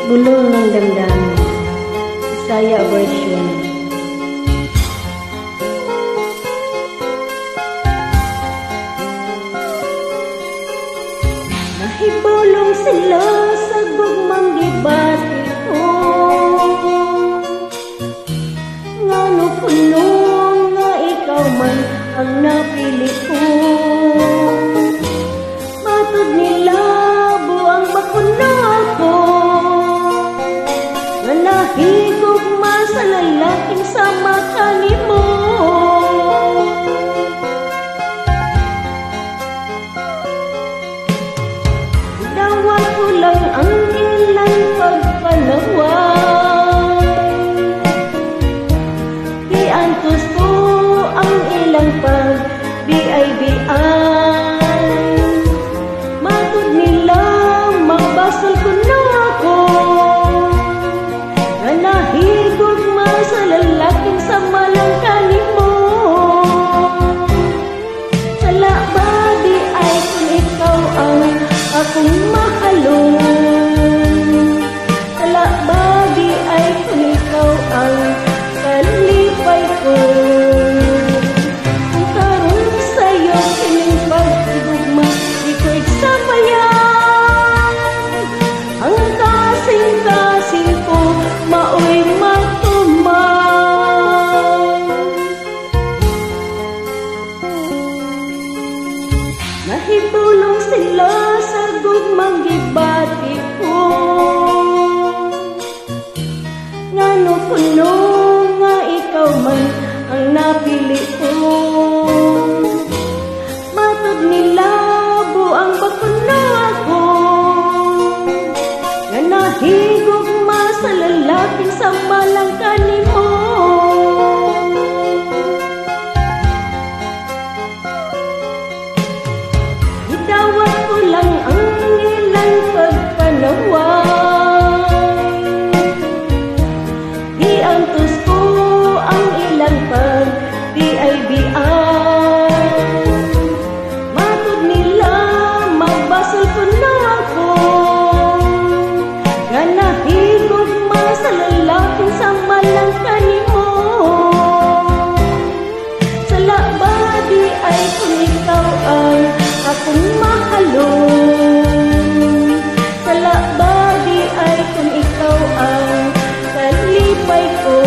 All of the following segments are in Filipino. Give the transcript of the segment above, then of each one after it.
Bulong ng damdamin, Bisaya version. Nahibulong sila sa gugmang gibati ko, ngano puno nga ikaw man ang napili ko. Matod nila buang bakuna ako, nga nahigugma sa lalaking sama kanimo. Dawat ko lang ang ilang pagpanaway, iantos ko ang ilang pag-biay-biay. Matod nila magbasol ko na ako, nga nahigugma sa lalaking sama lang kanimo. Sala ba di ay kung ikaw ang akong mahalong? Sala ba di ay kung ikaw ang kalipay ko? Kung karoon sa'yo kining pagtugma, di ko iksabayan. Ang kasing-kasing ko mao'y matumay. Nahibulong sila sa gugmang gibati ko, ngano kuno nga ikaw man ang napili ko. Matod nila buang bakuna ako, nga nahigugma sa lalaking sama lang kanimo. Idawat ko lang ang ilang pagpanaway, iantos ko ang ilang pag-biay-biay. Matod nila magbasol ko na ako, nga nahigugma sa lalaking sama lang kanimo. Sala ba di ay kung ikaw ang akong mahalong? Sala ba di ay kung ikaw ang kalipay ko?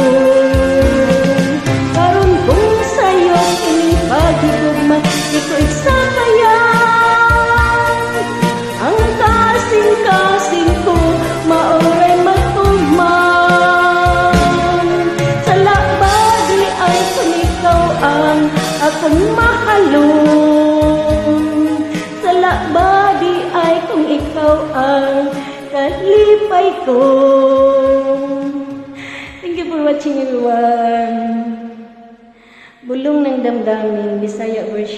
Karon kung sa'yo kining paghigugma, di ko iksabayan. Ang kasing-kasing ko maoray magtuman. Sala ba di ay kung ikaw ang akong mahalong? Sala ba di ay kung ikaw ang kalipay ko? Thank you for watching, everyone. Bulong ng damdamin, Bisaya version.